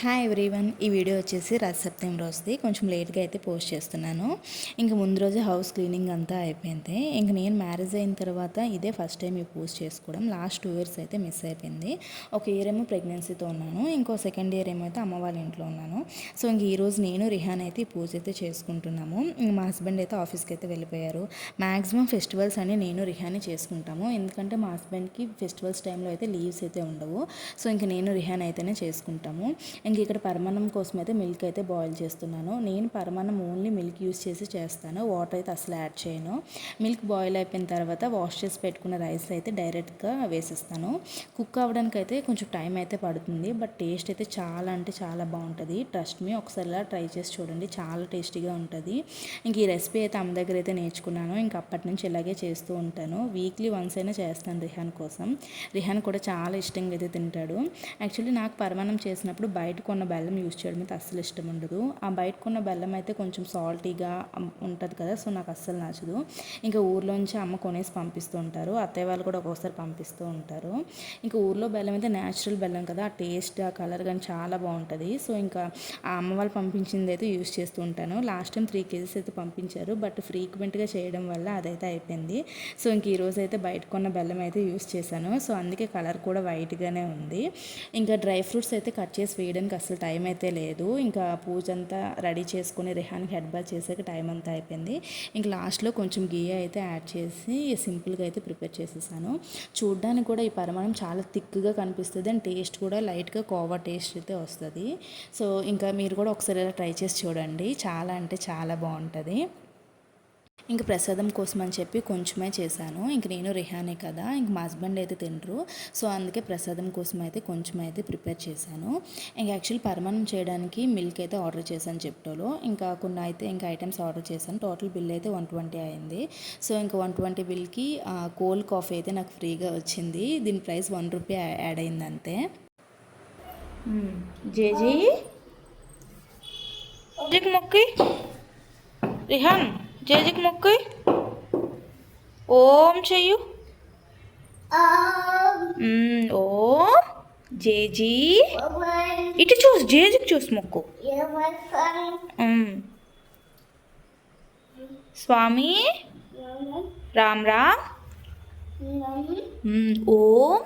Hi everyone, ఈ video వచ్చేసి రథసప్తమి రోజుది. కొంచెం లేట్గా అయితే పోస్ట్ చేస్తున్నాను. ఇంక ముందు రోజు హౌస్ క్లీనింగ్ అంతా అయిపోయింది. ఇంక నేను మ్యారేజ్ అయిన తర్వాత ఇదే ఫస్ట్ టైం ఈ పోస్ట్ చేసుకోవడం. లాస్ట్ 2 ఇయర్స్ అయితే మిస్ అయిపోయింది. ఒక ఇయర్ ఏమో ప్రెగ్నెన్సీతో ఉన్నాను, ఇంకో సెకండ్ ఇయర్ ఏమో అయితే అమ్మ వాళ్ళ ఇంట్లో ఉన్నాను. సో ఇంక ఈరోజు నేను రిహాన్ అయితే ఈ పూజ అయితే చేసుకుంటున్నాము. మా హస్బెండ్ అయితే ఆఫీస్కి అయితే వెళ్ళిపోయారు. మ్యాక్సిమం ఫెస్టివల్స్ అని నేను రిహాని చేసుకుంటాము, ఎందుకంటే మా హస్బెండ్కి ఫెస్టివల్స్ టైంలో అయితే లీవ్స్ అయితే ఉండవు. సో ఇంక నేను రిహాన్ అయితేనే చేసుకుంటాము. ఇంక ఇక్కడ పరమాన్నం కోసం అయితే మిల్క్ అయితే బాయిల్ చేస్తున్నాను. నేను పరమాన్నం ఓన్లీ మిల్క్ యూస్ చేసి చేస్తాను, వాటర్ అయితే అసలు యాడ్ చేయను. మిల్క్ బాయిల్ అయిపోయిన తర్వాత వాష్ చేసి పెట్టుకున్న రైస్ అయితే డైరెక్ట్గా వేసేస్తాను. కుక్ అవ్వడానికి అయితే కొంచెం టైం అయితే పడుతుంది, బట్ టేస్ట్ అయితే చాలా అంటే చాలా బాగుంటుంది. ట్రస్ట్ మీ, ఒకసారి ఇలా ట్రై చేసి చూడండి, చాలా టేస్టీగా ఉంటుంది. ఇంక ఈ రెసిపీ అయితే అమ్మ దగ్గర అయితే నేర్చుకున్నాను. ఇంక అప్పటి నుంచి ఇలాగే చేస్తూ ఉంటాను. వీక్లీ వన్స్ అయినా చేస్తాను రిహాన్ కోసం. రిహాన్ కూడా చాలా ఇష్టంగా అయితే తింటాడు. యాక్చువల్లీ నాకు పరమాన్నం చేసినప్పుడు బయట కొన్న బెల్లం యూస్ చేయడం అయితే అస్సలు ఇష్టం ఉండదు. ఆ బయట కొన్న బెల్లం అయితే కొంచెం సాల్టీగా ఉంటుంది కదా, సో నాకు అస్సలు నచ్చదు. ఇంకా ఊర్లోంచి అమ్మ కొనేసి పంపిస్తూ ఉంటారు, అత్తయ్య వాళ్ళు కూడా ఒక్కొక్కసారి పంపిస్తూ ఉంటారు. ఇంకా ఊర్లో బెల్లం అయితే న్యాచురల్ బెల్లం కదా, ఆ టేస్ట్ ఆ కలర్ కానీ చాలా బాగుంటుంది. సో ఇంకా ఆ అమ్మ వాళ్ళు పంపించింది అయితే యూస్ చేస్తూ ఉంటాను. లాస్ట్ టైం 3 కేజీస్ అయితే పంపించారు, బట్ ఫ్రీక్వెంట్గా చేయడం వల్ల అదైతే అయిపోయింది. సో ఇంక ఈరోజు అయితే బయట కొన్న బెల్లం అయితే యూస్ చేశాను. సో అందుకే కలర్ కూడా వైట్గానే ఉంది. ఇంకా డ్రై ఫ్రూట్స్ అయితే కట్ చేసి వేయడానికి అసలు టైం అయితే లేదు. ఇంకా పూజ అంతా రెడీ చేసుకుని రిహాన్కి హెడ్ బాత్ చేసాక టైం అంతా అయిపోయింది. ఇంక లాస్ట్లో కొంచెం గీ అయితే యాడ్ చేసి సింపుల్గా అయితే ప్రిపేర్ చేసేసాను. చూడ్డానికి కూడా ఈ పరమాన్నం చాలా థిక్గా కనిపిస్తుంది, అండ్ టేస్ట్ కూడా లైట్గా కోవా టేస్ట్ అయితే వస్తుంది. సో ఇంకా మీరు కూడా ఒకసారి ఇలా ట్రై చేసి చూడండి, చాలా అంటే చాలా బాగుంటుంది. ఇంక ప్రసాదం కోసం అని చెప్పి కొంచెమే చేశాను. ఇంక నేను రిహానే కదా, ఇంక మా హస్బెండ్ అయితే తినరు, సో అందుకే ప్రసాదం కోసం అయితే కొంచెం అయితే ప్రిపేర్ చేశాను. ఇంక యాక్చువల్లీ పరమాన్నం చేయడానికి మిల్క్ అయితే ఆర్డర్ చేశాను చెప్టోలో. ఇంకా కొన్ని అయితే ఇంకా ఐటమ్స్ ఆర్డర్ చేశాను. టోటల్ బిల్ అయితే 120 అయింది. సో ఇంకా 120 బిల్కి కోల్డ్ కాఫీ అయితే నాకు ఫ్రీగా వచ్చింది. దీని ప్రైస్ 1 రూపీ యాడ్ అయింది అంతే. జేజీ మొక్కి రిహాన్, జేజీకి మొక్కు, ఓం చెయ్యు. ఓ జేజీ, ఇటు చూసి జేజీకి చూసి మొక్కు. స్వామి రామ్ రామ్. ఓం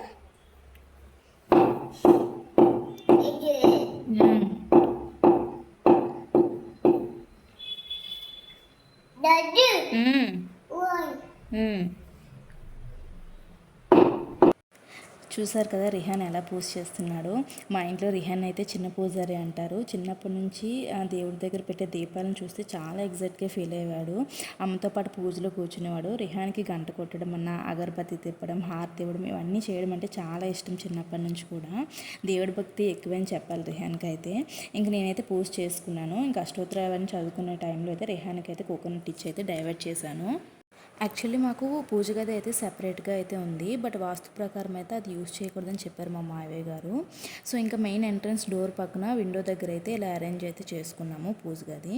చూసారు కదా రిహాన్ ఎలా పూజ చేస్తున్నాడు. మా ఇంట్లో రిహాన్ అయితే చిన్న పూజారి అంటారు. చిన్నప్పటి నుంచి దేవుడి దగ్గర పెట్టే దీపాలను చూస్తే చాలా ఎగ్జైట్గా ఫీల్ అయ్యేవాడు. అమ్మతో పాటు పూజలో కూర్చునేవాడు. రిహాన్కి గంట కొట్టడం అన్న, అగరబత్తి తిప్పడం, హారతి ఇవ్వడం, ఇవన్నీ చేయడం అంటే చాలా ఇష్టం చిన్నప్పటి నుంచి కూడా. దేవుడి భక్తి ఎక్కువని చెప్పాలి రిహాన్కి అయితే. ఇంక నేనైతే పూజ చేసుకున్నాను. ఇంక అష్టోత్తరాలను చదువుకునే టైంలో అయితే రిహాన్కి అయితే కోకోనట్ ఇచ్చి అయితే డైవర్ట్ చేశాను. యాక్చువల్లీ మాకు పూజ గది అయితే సెపరేట్గా అయితే ఉంది, బట్ వాస్తు ప్రకారం అయితే అది యూజ్ చేయకూడదని చెప్పారు మా మావయ్య గారు. సో ఇంకా మెయిన్ ఎంట్రన్స్ డోర్ పక్కన విండో దగ్గర అయితే ఇలా అరేంజ్ అయితే చేసుకున్నాము పూజ గది.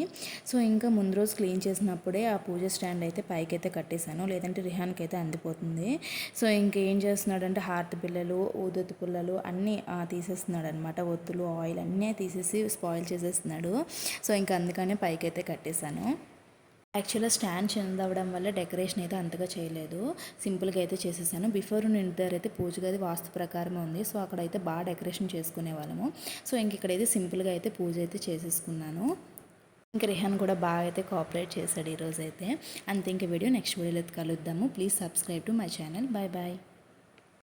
సో ఇంకా ముందు రోజు క్లీన్ చేసినప్పుడే ఆ పూజ స్టాండ్ అయితే పైకి అయితే కట్టేశాను, లేదంటే రిహాన్కి అయితే అందిపోతుంది. సో ఇంకేం చేస్తున్నాడంటే హారతి పిల్లలు, ఊదొత్తి పుల్లలు అన్నీ తీసేస్తున్నాడు అనమాట. ఒత్తులు, ఆయిల్ అన్నీ తీసేసి స్పాయిల్ చేసేస్తున్నాడు. సో ఇంకా అందుకనే పైకి అయితే కట్టేశాను. యాక్చువల్గా స్టాండ్ చిన్నదవ్వడం వల్ల డెకరేషన్ అయితే అంతగా చేయలేదు, సింపుల్గా అయితే చేసేసాను. బిఫోర్ దగ్గర అయితే పూజ గది వాస్తు ప్రకారం ఉంది, సో అక్కడైతే బాగా డెకరేషన్ చేసుకునే వాళ్ళము. సో ఇంక ఇక్కడైతే సింపుల్గా అయితే పూజ అయితే చేసేసుకున్నాను. ఇంకా రిహాన్ కూడా బాగా అయితే కోఆపరేట్ చేశాడు ఈరోజు అయితే. అంతే, ఇంక వీడియో నెక్స్ట్ వీడియోలో కలుద్దాము. Please subscribe to my channel. Bye bye.